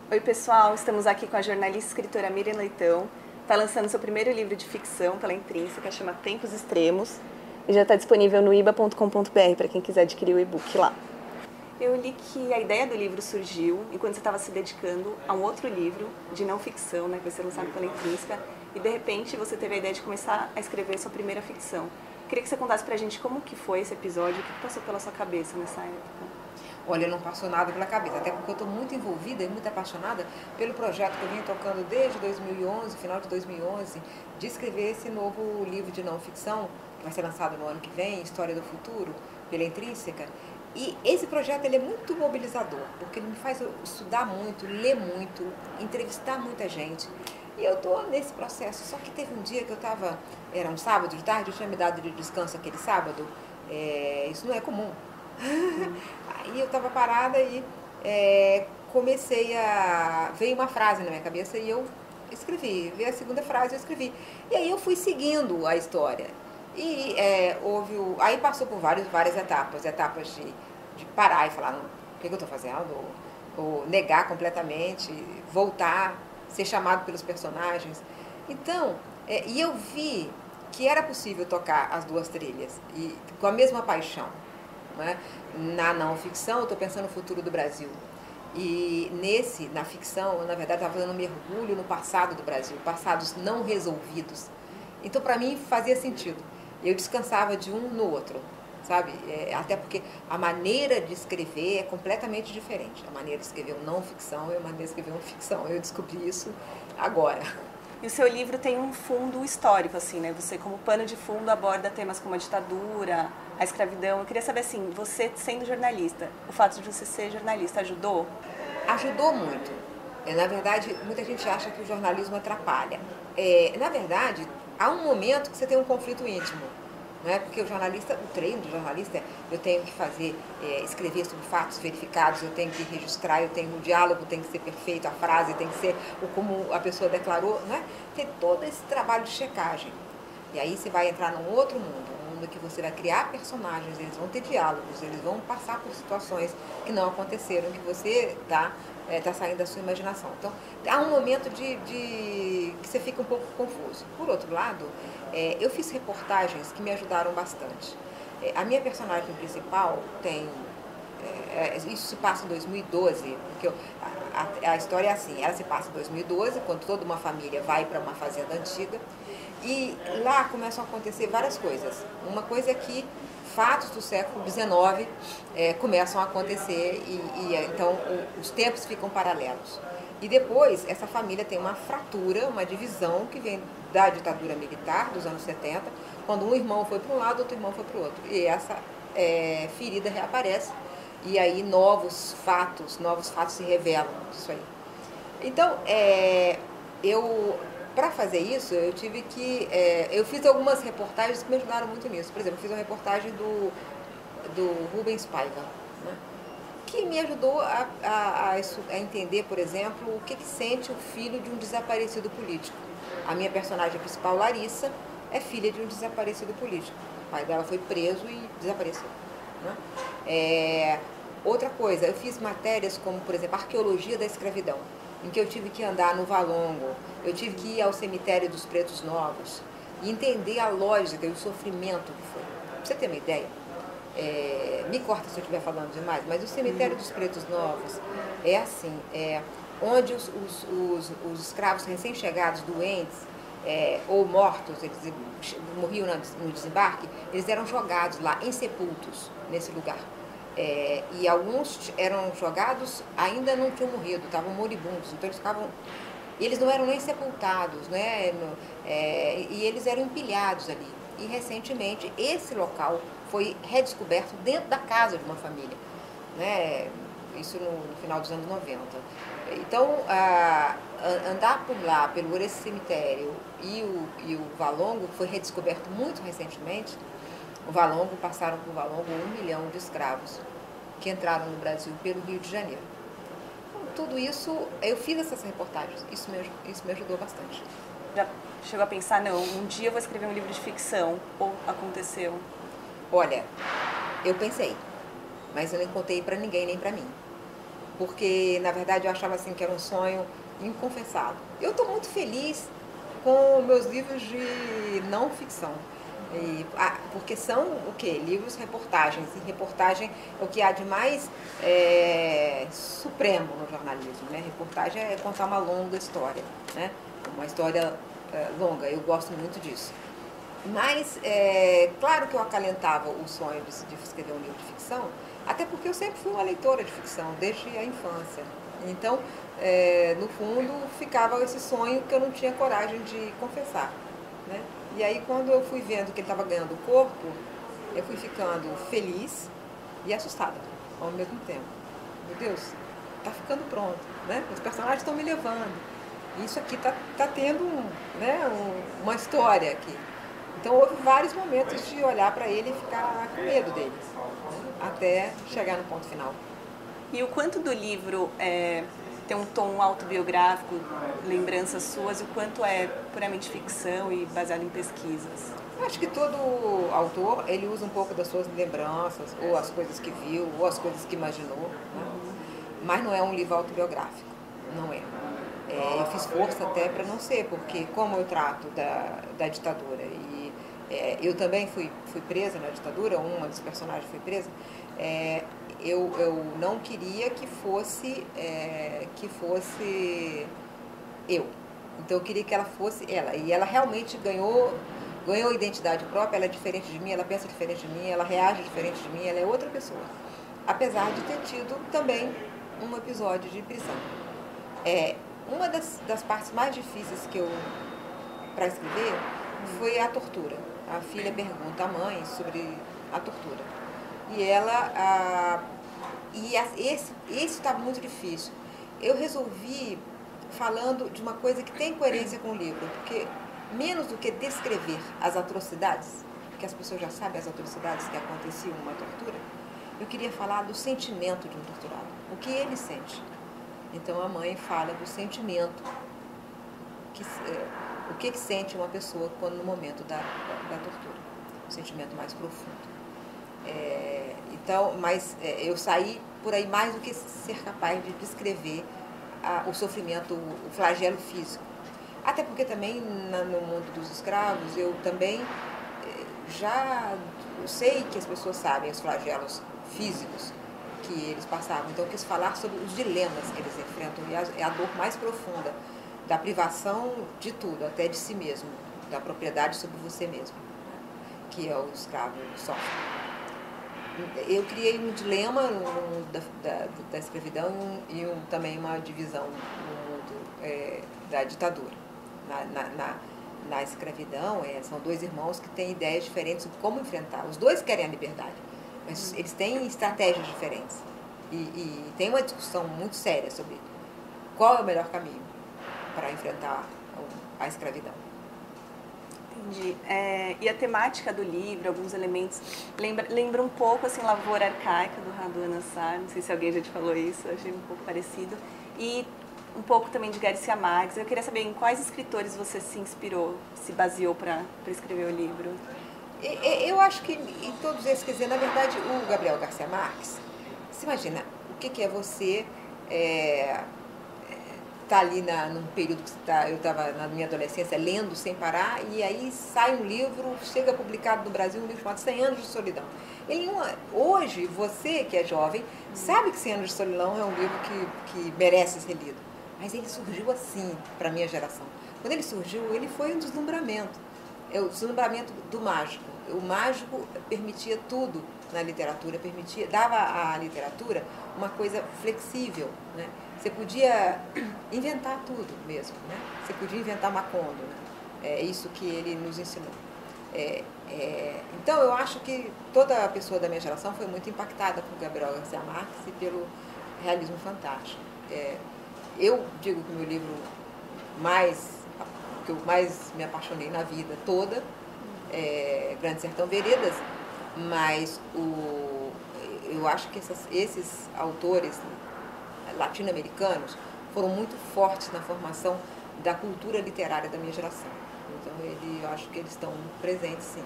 Oi pessoal, estamos aqui com a jornalista e escritora Miriam Leitão. Está lançando seu primeiro livro de ficção pela Intrínseca, chama Tempos Extremos. E já está disponível no iba.com.br para quem quiser adquirir o e-book lá. Eu li que a ideia do livro surgiu enquanto você estava se dedicando a um outro livro de não ficção, né, que vai ser lançado pela Intrínseca, e de repente você teve a ideia de começar a escrever sua primeira ficção. Queria que você contasse pra gente como que foi esse episódio, o que passou pela sua cabeça nessa época. Olha, não passou nada pela cabeça, até porque eu estou muito envolvida e muito apaixonada pelo projeto que eu venho tocando desde 2011, final de 2011, de escrever esse novo livro de não ficção, que vai ser lançado no ano que vem, História do Futuro, pela Intrínseca. E esse projeto ele é muito mobilizador, porque ele me faz estudar muito, ler muito, entrevistar muita gente. E eu estou nesse processo, só que teve um dia que eu estava, era um sábado de tarde, eu tinha me dado de descanso aquele sábado, isso não é comum. Aí eu estava parada e veio uma frase na minha cabeça e eu escrevi, veio a segunda frase eu escrevi. E aí eu fui seguindo a história. E aí passou por várias etapas de parar e falar, não, o que eu estou fazendo? Ou negar completamente, voltar, ser chamado pelos personagens. Então, e eu vi que era possível tocar as duas trilhas, e com a mesma paixão. Né? Na não ficção, eu estou pensando no futuro do Brasil. E na ficção, eu na verdade estava fazendo um mergulho no passado do Brasil, passados não resolvidos. Então, para mim, fazia sentido. Eu descansava de um no outro, sabe? Até porque a maneira de escrever é completamente diferente. A maneira de escrever um não ficção e a maneira de escrever uma ficção. Eu descobri isso agora. E o seu livro tem um fundo histórico, assim, né? Você, como pano de fundo, aborda temas como a ditadura, a escravidão. Eu queria saber, assim, você sendo jornalista, o fato de você ser jornalista ajudou? Ajudou muito. Na verdade, muita gente acha que o jornalismo atrapalha. Na verdade, há um momento que você tem um conflito íntimo. Né? Porque o treino do jornalista, eu tenho que escrever sobre fatos verificados, eu tenho que registrar, o diálogo tem que ser perfeito, a frase tem que ser como a pessoa declarou, né? Tem todo esse trabalho de checagem. E aí você vai entrar num outro mundo, um mundo que você vai criar personagens, eles vão ter diálogos, eles vão passar por situações que não aconteceram, que você está saindo da sua imaginação. Então, há um momento que você fica um pouco confuso. Por outro lado, eu fiz reportagens que me ajudaram bastante. A minha personagem principal isso se passa em 2012, porque a história é assim, ela se passa em 2012, quando toda uma família vai para uma fazenda antiga, e lá começam a acontecer várias coisas. Uma coisa é que fatos do século XIX começam a acontecer então os tempos ficam paralelos. E depois essa família tem uma fratura, uma divisão que vem da ditadura militar dos anos 70, quando um irmão foi para um lado, outro irmão foi para o outro. E essa ferida reaparece e aí novos fatos se revelam disso aí. Então, para fazer isso, eu tive que... eu fiz algumas reportagens que me ajudaram muito nisso. Por exemplo, eu fiz uma reportagem do Rubens Paiva, né? Que me ajudou a entender, por exemplo, o que sente o filho de um desaparecido político. A minha personagem principal, Larissa, é filha de um desaparecido político. O pai dela foi preso e desapareceu. Né? Outra coisa, eu fiz matérias como, por exemplo, arqueologia da escravidão, em que eu tive que andar no Valongo, eu tive que ir ao cemitério dos Pretos Novos e entender a lógica e o sofrimento que foi. Pra você ter uma ideia, me corta se eu estiver falando demais, mas o cemitério dos Pretos Novos é assim, onde os escravos recém-chegados, doentes ou mortos, eles morriam no desembarque, eles eram jogados lá em sepultos nesse lugar. E alguns eram jogados, ainda não tinham morrido, estavam moribundos, então eles não eram nem sepultados, né? E eles eram empilhados ali. E recentemente esse local foi redescoberto dentro da casa de uma família, né? Isso no final dos anos 90. Então, andar por lá, pelo esse cemitério e o Valongo, que foi redescoberto muito recentemente, passaram por Valongo 1 milhão de escravos que entraram no Brasil pelo Rio de Janeiro. Então, tudo isso, eu fiz essas reportagens, isso me ajudou bastante. Já chegou a pensar, não, um dia eu vou escrever um livro de ficção, ou aconteceu? Olha, eu pensei, mas eu nem contei para ninguém, nem para mim. porque na verdade eu achava assim que era um sonho inconfessado. Eu estou muito feliz com meus livros de não ficção. Porque são o quê? Livros reportagens. E reportagem é o que há de mais supremo no jornalismo. Né? Reportagem é contar uma longa história, né? Uma história longa. Eu gosto muito disso. Mas, claro que eu acalentava o sonho de escrever um livro de ficção, até porque eu sempre fui uma leitora de ficção, desde a infância. Então, no fundo, ficava esse sonho que eu não tinha coragem de confessar. Né? E aí, quando eu fui vendo que ele estava ganhando corpo, eu fui ficando feliz e assustada ao mesmo tempo. Meu Deus, está ficando pronto, né? Os personagens estão me levando. Isso aqui está tendo uma história aqui. Então, houve vários momentos de olhar para ele e ficar com medo dele, né? Até chegar no ponto final. E o quanto do livro tem um tom autobiográfico, lembranças suas, e o quanto é puramente ficção e baseado em pesquisas? Acho que todo autor, ele usa um pouco das suas lembranças, ou as coisas que viu, ou as coisas que imaginou, né? Mas não é um livro autobiográfico, não é. Eu fiz força até para não ser, porque como eu trato da ditadura, e eu também fui presa na ditadura, uma dos personagens foi presa, eu não queria que fosse eu. Então eu queria que ela fosse ela. E ela realmente ganhou identidade própria, ela é diferente de mim, ela pensa diferente de mim, ela reage diferente de mim, ela é outra pessoa. Apesar de ter tido também um episódio de prisão. Uma das partes mais difíceis para escrever foi a tortura. A filha pergunta à mãe sobre a tortura. E ela... esse estava muito difícil. Eu resolvi falando de uma coisa que tem coerência com o livro, porque menos do que descrever as atrocidades, porque as pessoas já sabem as atrocidades que aconteciam numa tortura, eu queria falar do sentimento de um torturado, o que ele sente. Então a mãe fala do sentimento, o que sente uma pessoa quando no momento da tortura, o sentimento mais profundo. Mas eu saí por aí mais do que ser capaz de descrever o sofrimento, o flagelo físico. Até porque também no mundo dos escravos eu também já sei que as pessoas sabem os flagelos físicos que eles passavam. Então eu quis falar sobre os dilemas que eles enfrentam, e a dor mais profunda da privação de tudo, até de si mesmo, da propriedade sobre você mesmo, que é o escravo sofre. Eu criei um dilema da escravidão e também uma divisão no mundo da ditadura. Na escravidão, são dois irmãos que têm ideias diferentes sobre como enfrentar. Os dois querem a liberdade, mas eles têm estratégias diferentes. E tem uma discussão muito séria sobre qual é o melhor caminho para enfrentar a escravidão. Entendi. E a temática do livro, alguns elementos, lembra um pouco assim, Lavoura Arcaica, do Radu Nassar, não sei se alguém já te falou isso, eu achei um pouco parecido. E um pouco também de Garcia Marques. Eu queria saber em quais escritores você se inspirou, se baseou para escrever o livro. Eu acho que em todos esses, quer dizer, na verdade, o Gabriel Garcia Marques, você imagina, o que é você tá ali num período que eu estava na minha adolescência lendo sem parar, e aí sai um livro, chega publicado no Brasil, um livro chamado 100 Anos de Solidão. Hoje, você que é jovem, sabe que 100 Anos de Solidão é um livro que merece ser lido. Mas ele surgiu assim, para a minha geração. Quando ele surgiu, ele foi um deslumbramento. O deslumbramento do mágico. O mágico permitia tudo na literatura, dava à literatura uma coisa flexível, né? Você podia inventar tudo mesmo, né? Você podia inventar Macondo, né? É isso que ele nos ensinou. Então, eu acho que toda a pessoa da minha geração foi muito impactada por Gabriel Garcia Marques e pelo realismo fantástico. Eu digo que o meu livro que eu mais me apaixonei na vida toda é Grande Sertão Veredas, mas eu acho que esses autores latino-americanos foram muito fortes na formação da cultura literária da minha geração. Então, eu acho que eles estão presentes, sim.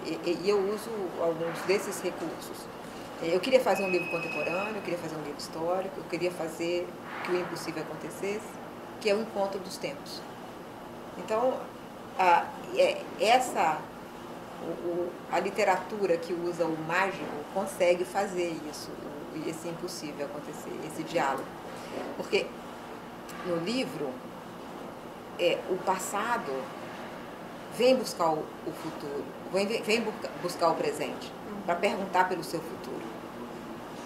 E eu uso alguns desses recursos. Eu queria fazer um livro contemporâneo, eu queria fazer um livro histórico, eu queria fazer que o impossível acontecesse, que é o encontro dos tempos. Então, a literatura que usa o mágico consegue fazer isso, esse impossível acontecer, esse diálogo. Porque no livro, o passado vem buscar o futuro, vem buscar o presente, para perguntar pelo seu futuro.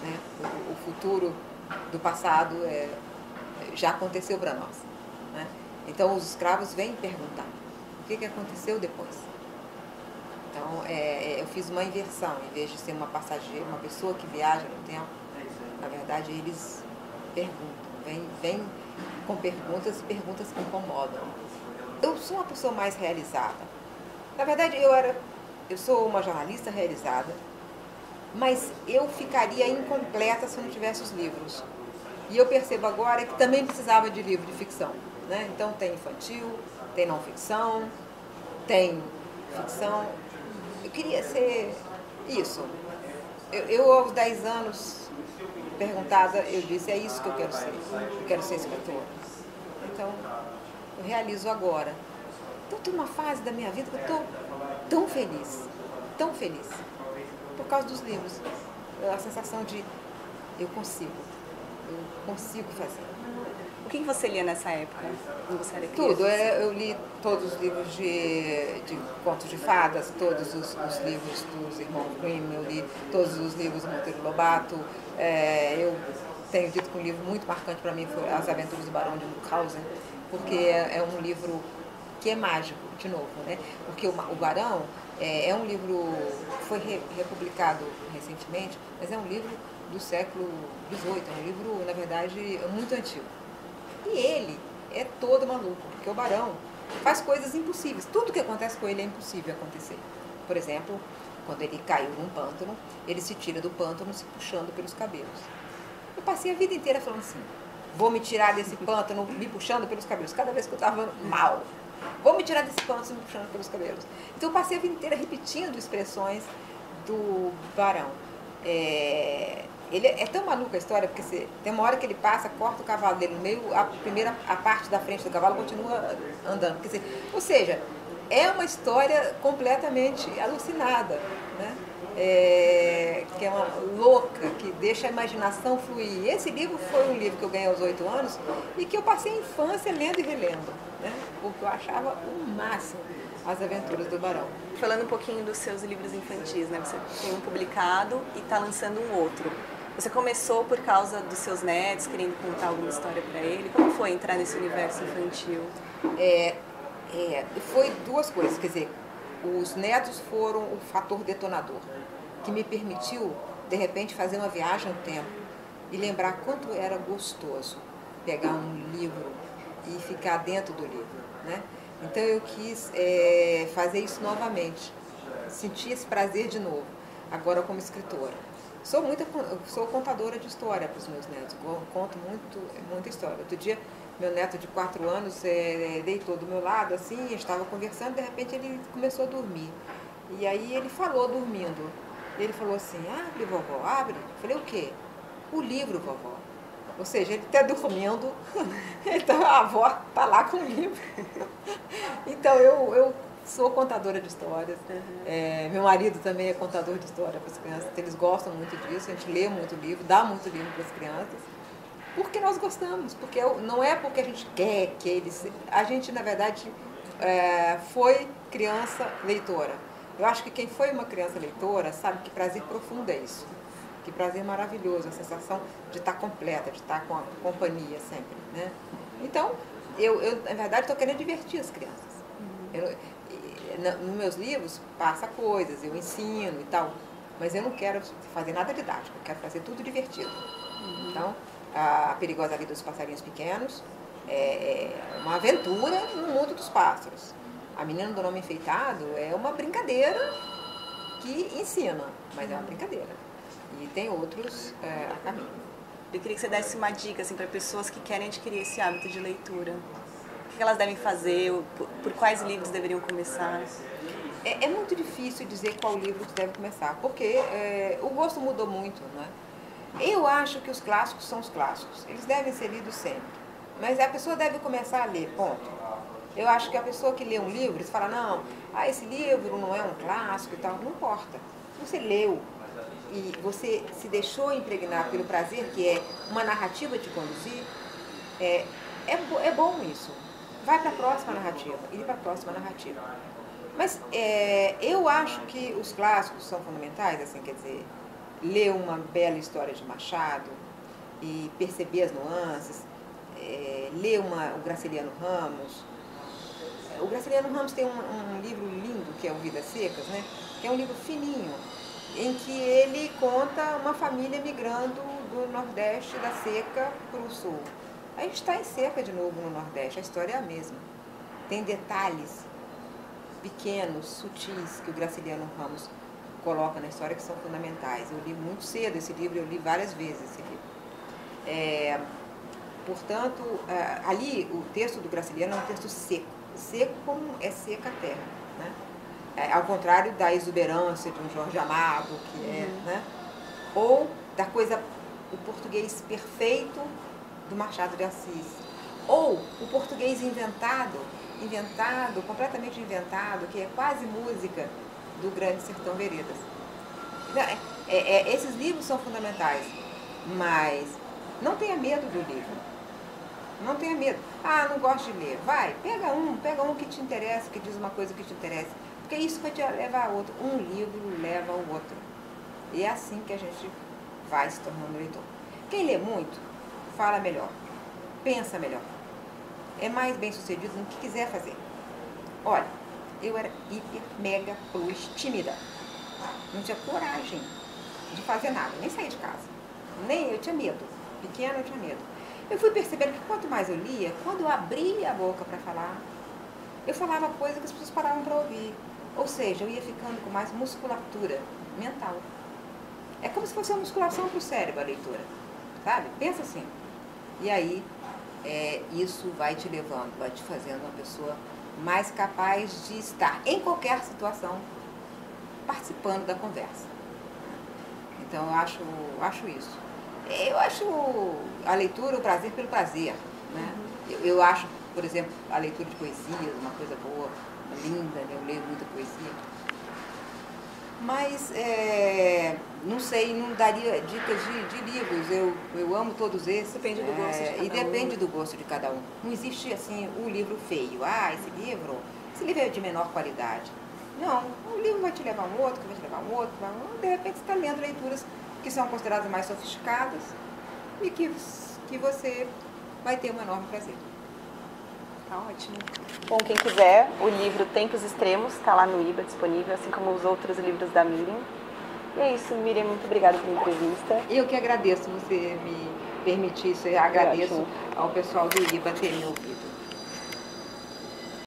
Né? O futuro do passado já aconteceu para nós. Né? Então, os escravos vêm perguntar o que aconteceu depois. Então, eu fiz uma inversão. Em vez de ser uma passageira, uma pessoa que viaja no tempo, na verdade, eles perguntam. Vêm com perguntas e perguntas que incomodam. Eu sou uma pessoa mais realizada. Na verdade, eu sou uma jornalista realizada, mas eu ficaria incompleta se eu não tivesse os livros. E eu percebo agora que também precisava de livro de ficção. Né? Então, tem infantil, tem não ficção, tem ficção. Eu queria ser isso. Eu aos 10 anos, perguntada, eu disse, é isso que eu quero ser. Eu quero ser escritora. Então, eu realizo agora. Então, tem uma fase da minha vida que eu estou tão feliz, por causa dos livros. A sensação de eu consigo fazer. O que você lia nessa época, quando você era criança? Tudo. Eu li todos os livros de contos de fadas, todos os livros dos irmãos Grimm, eu li todos os livros do Monteiro Lobato. Eu tenho dito que um livro muito marcante para mim foi As Aventuras do Barão de Munchausen, porque é um livro que é mágico, de novo, né? Porque o Barão é um livro que foi republicado recentemente, mas é um livro do século XVIII, é um livro, na verdade, muito antigo. E ele é todo maluco, porque o Barão faz coisas impossíveis. Tudo que acontece com ele é impossível acontecer. Por exemplo, quando ele caiu num pântano, ele se tira do pântano se puxando pelos cabelos. Eu passei a vida inteira falando assim, vou me tirar desse pântano me puxando pelos cabelos, cada vez que eu estava mal. Vou me tirar desse pântano me puxando pelos cabelos. Então eu passei a vida inteira repetindo expressões do Barão. Ele é tão maluco a história, porque tem uma hora que ele passa, corta o cavalo dele no meio, a parte da frente do cavalo continua andando. Quer dizer, ou seja, é uma história completamente alucinada, né? Que é uma louca, que deixa a imaginação fluir. Esse livro foi um livro que eu ganhei aos 8 anos e que eu passei a infância lendo e relendo, né? Porque eu achava o máximo As Aventuras do Barão. Falando um pouquinho dos seus livros infantis, né? Você tem um publicado e está lançando um outro. Você começou por causa dos seus netos, querendo contar alguma história para ele? Como foi entrar nesse universo infantil? Foi duas coisas, quer dizer, os netos foram o fator detonador, que me permitiu, de repente, fazer uma viagem no tempo e lembrar quanto era gostoso pegar um livro e ficar dentro do livro, né? Então eu quis fazer isso novamente, sentir esse prazer de novo, agora como escritora. Sou contadora de história para os meus netos, conto muita história. Outro dia, meu neto de 4 anos deitou do meu lado, assim, estava conversando, de repente ele começou a dormir. E aí ele falou dormindo. Ele falou assim, abre, vovó, abre. Eu falei, o quê? O livro, vovó. Ou seja, ele está dormindo, então a avó está lá com o livro. Então eu sou contadora de histórias. Meu marido também é contador de história para as crianças. Eles gostam muito disso, a gente lê muito livro, dá muito livro para as crianças. Porque nós gostamos, porque não é porque a gente quer que eles... A gente, na verdade, foi criança leitora. Eu acho que quem foi uma criança leitora sabe que prazer profundo é isso. Que prazer maravilhoso, a sensação de estar completa, de estar com a companhia sempre, né? Então, eu na verdade, estou querendo divertir as crianças. Nos meus livros, passa coisas, eu ensino e tal, mas eu não quero fazer nada didático, eu quero fazer tudo divertido. Então, A Perigosa Vida dos Passarinhos Pequenos é uma aventura no mundo dos pássaros. A Menina do Nome Enfeitado é uma brincadeira que ensina, mas é uma brincadeira. E tem outros a caminho. Eu queria que você desse uma dica assim, para pessoas que querem adquirir esse hábito de leitura. O que elas devem fazer? Por quais livros deveriam começar? É muito difícil dizer qual livro você deve começar, porque o gosto mudou muito, não é? Eu acho que os clássicos são os clássicos, eles devem ser lidos sempre, mas a pessoa deve começar a ler, ponto. Eu acho que a pessoa que lê um livro, você fala, não, esse livro não é um clássico e tal, não importa. Você leu e você se deixou impregnar pelo prazer, que é uma narrativa te conduzir, é bom isso. Vai para a próxima narrativa, e para a próxima narrativa. Mas eu acho que os clássicos são fundamentais, assim, quer dizer, ler uma bela história de Machado e perceber as nuances, ler o Graciliano Ramos. O Graciliano Ramos tem um livro lindo, que é o Vidas Secas, né? Que é um livro fininho, em que ele conta uma família migrando do Nordeste da seca para o Sul. A gente está em seca de novo no Nordeste, a história é a mesma. Tem detalhes pequenos, sutis, que o Graciliano Ramos coloca na história que são fundamentais. Eu li muito cedo esse livro, eu li várias vezes esse livro. Portanto, ali o texto do Graciliano é um texto seco. Seco como é seca a terra, né? Ao contrário da exuberância de um Jorge Amado, que né? Ou da coisa, o português perfeito do Machado de Assis, ou o português inventado, completamente inventado, que é quase música do Grande Sertão Veredas. Então, esses livros são fundamentais, mas não tenha medo do livro. Não tenha medo. Não gosto de ler. Vai, pega um que te interessa, que diz uma coisa que te interessa. Porque isso vai te levar a outro. Um livro leva ao outro. E é assim que a gente vai se tornando leitor. Quem lê muito, fala melhor, pensa melhor. É mais bem sucedido no que quiser fazer. Olha, eu era hiper, mega, plus, tímida. Não tinha coragem de fazer nada, nem sair de casa. Eu tinha medo. Pequena eu tinha medo. Eu fui percebendo que quanto mais eu lia, quando eu abria a boca para falar, eu falava coisa que as pessoas paravam para ouvir. Ou seja, eu ia ficando com mais musculatura mental. É como se fosse uma musculação para o cérebro, a leitura. Sabe? Pensa assim. E aí, isso vai te levando, vai te fazendo uma pessoa mais capaz de estar em qualquer situação participando da conversa. Então, eu acho isso. Eu acho a leitura o prazer pelo prazer, né? Eu acho, por exemplo, a leitura de poesias uma coisa boa, linda, né? Eu leio muita poesia. Mas, não sei, não daria dicas de livros. Eu amo todos esses. Depende do gosto de cada um. E depende do gosto de cada um. Não existe, assim, um livro feio. Esse livro é de menor qualidade. Não, um livro vai te levar a um outro, que vai te levar a um outro. De repente você está lendo leituras que são consideradas mais sofisticadas e que você vai ter um enorme prazer. Tá ótimo. Bom, quem quiser, o livro Tempos Extremos está lá no IBA disponível, assim como os outros livros da Miriam. E é isso, Miriam, muito obrigada pela entrevista. Eu que agradeço você me permitir isso, eu agradeço ao pessoal do IBA ter me ouvido.